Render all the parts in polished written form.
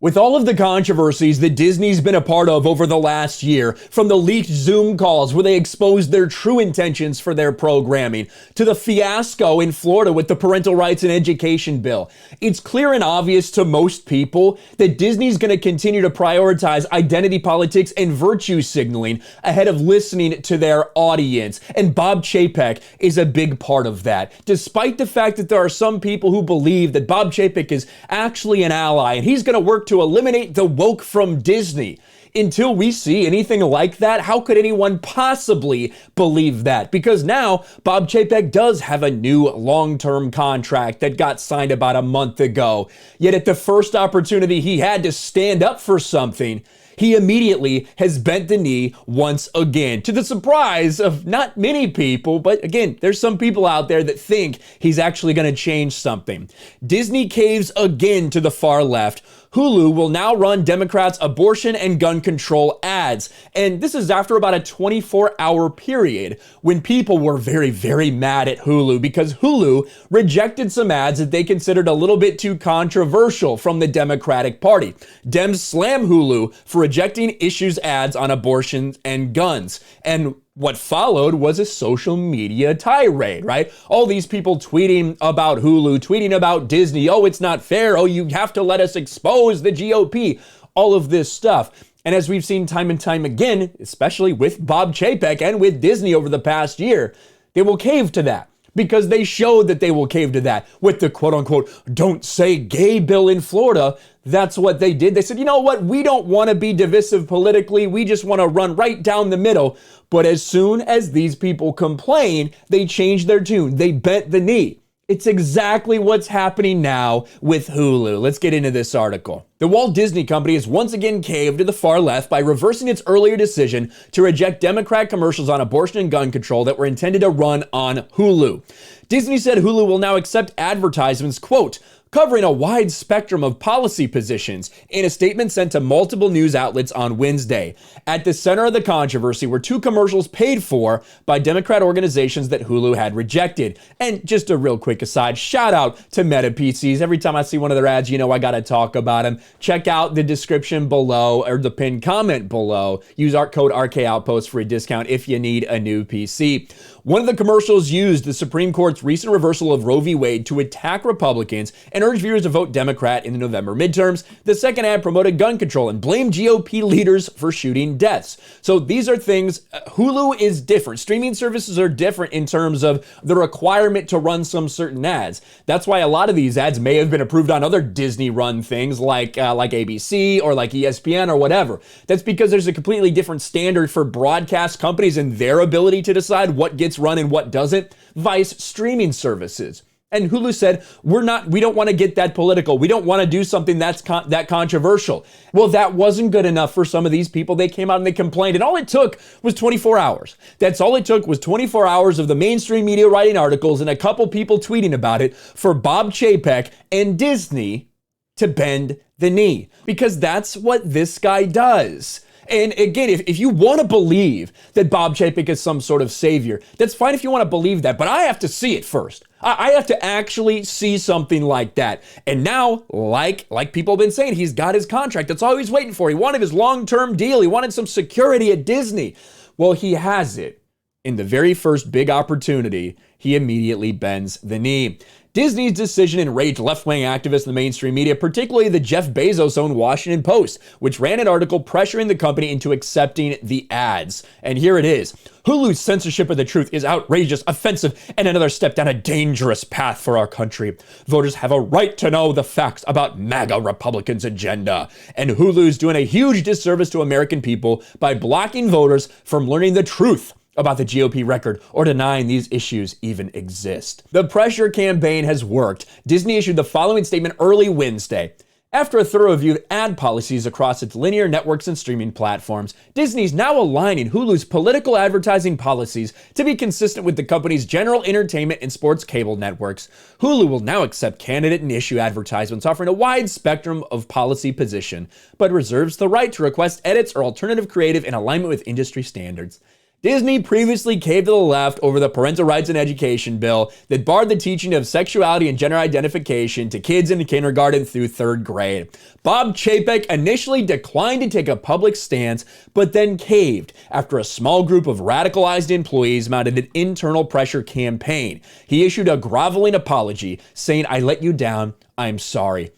With all of the controversies that Disney's been a part of over the last year, from the leaked Zoom calls where they exposed their true intentions for their programming, to the fiasco in Florida with the parental rights and education bill, it's clear and obvious to most people that Disney's going to continue to prioritize identity politics and virtue signaling ahead of listening to their audience. And Bob Chapek is a big part of that. Despite the fact that there are some people who believe that Bob Chapek is actually an ally and he's going to work to eliminate the woke from Disney. Until we see anything like that, how could anyone possibly believe that? Because now Bob Chapek does have a new long-term contract that got signed about a month ago. Yet at the first opportunity he had to stand up for something, he immediately has bent the knee once again, to the surprise of not many people, but again, there's some people out there that think he's actually going to change something. Disney caves again to the far left. Hulu will now run Democrats' abortion and gun control ads. And this is after about a 24-hour period when people were very, very mad at Hulu because Hulu rejected some ads that they considered a little bit too controversial from the Democratic Party. Dems slam Hulu for rejecting issues ads on abortion and guns. And what followed was a social media tirade, right? All these people tweeting about Hulu, tweeting about Disney. Oh, it's not fair. Oh, you have to let us expose the GOP. All of this stuff. And as we've seen time and time again, especially with Bob Chapek and with Disney over the past year, they will cave to that. Because they showed that they will cave to that with the quote unquote, don't say gay bill in Florida. That's what they did. They said, you know what? We don't want to be divisive politically. We just want to run right down the middle. But as soon as these people complain, they changed their tune. They bent the knee. It's exactly what's happening now with Hulu. Let's get into this article. The Walt Disney Company has once again caved to the far left by reversing its earlier decision to reject Democrat commercials on abortion and gun control that were intended to run on Hulu. Disney said Hulu will now accept advertisements, quote, covering a wide spectrum of policy positions in a statement sent to multiple news outlets on Wednesday. At the center of the controversy were two commercials paid for by Democrat organizations that Hulu had rejected. And just a real quick aside, shout out to Meta PCs. Every time I see one of their ads, you know I gotta talk about them. Check out the description below or the pinned comment below. Use our code RKOutpost for a discount if you need a new PC. One of the commercials used the Supreme Court's recent reversal of Roe v. Wade to attack Republicans and urge viewers to vote Democrat in the November midterms. The second ad promoted gun control and blamed GOP leaders for shooting deaths. So these are things, Hulu is different. Streaming services are different in terms of the requirement to run some certain ads. That's why a lot of these ads may have been approved on other Disney-run things like ABC or like ESPN or whatever. That's because there's a completely different standard for broadcast companies and their ability to decide what gets run and what doesn't, vice streaming services. And Hulu said, we don't want to get that political. We don't want to do something that's that controversial. Well, that wasn't good enough for some of these people. They came out and they complained, and all it took was 24 hours. That's all it took was 24 hours of the mainstream media writing articles and a couple people tweeting about it for Bob Chapek and Disney to bend the knee. Because that's what this guy does. And again, if you want to believe that Bob Chapek is some sort of savior, that's fine if you want to believe that, but I have to see it first. I have to actually see something like that. And now, like people have been saying, he's got his contract. That's all he was waiting for. He wanted his long-term deal. He wanted some security at Disney. Well, he has it. In the very first big opportunity, he immediately bends the knee. Disney's decision enraged left-wing activists in the mainstream media, particularly the Jeff Bezos-owned Washington Post, which ran an article pressuring the company into accepting the ads. And here it is. Hulu's censorship of the truth is outrageous, offensive, and another step down a dangerous path for our country. Voters have a right to know the facts about MAGA Republicans' agenda. And Hulu's doing a huge disservice to American people by blocking voters from learning the truth about the GOP record or denying these issues even exist. The pressure campaign has worked. Disney issued the following statement early Wednesday. After a thorough review of ad policies across its linear networks and streaming platforms, Disney's now aligning Hulu's political advertising policies to be consistent with the company's general entertainment and sports cable networks. Hulu will now accept candidate and issue advertisements offering a wide spectrum of policy position, but reserves the right to request edits or alternative creative in alignment with industry standards. Disney previously caved to the left over the parental rights and education bill that barred the teaching of sexuality and gender identification to kids in kindergarten through 3rd grade. Bob Chapek initially declined to take a public stance, but then caved after a small group of radicalized employees mounted an internal pressure campaign. He issued a groveling apology, saying, "I let you down, I'm sorry."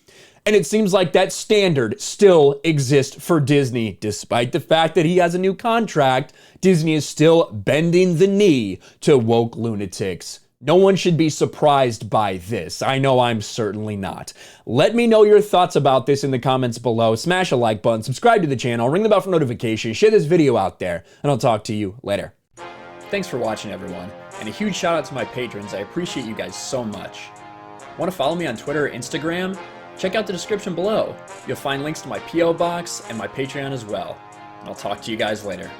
And it seems like that standard still exists for Disney. Despite the fact that he has a new contract, Disney is still bending the knee to woke lunatics. No one should be surprised by this. I know I'm certainly not. Let me know your thoughts about this in the comments below. Smash a like button, subscribe to the channel, ring the bell for notifications, share this video out there, and I'll talk to you later. Thanks for watching, everyone. And a huge shout out to my patrons. I appreciate you guys so much. Want to follow me on Twitter or Instagram? Check out the description below. You'll find links to my P.O. box and my Patreon as well. And I'll talk to you guys later.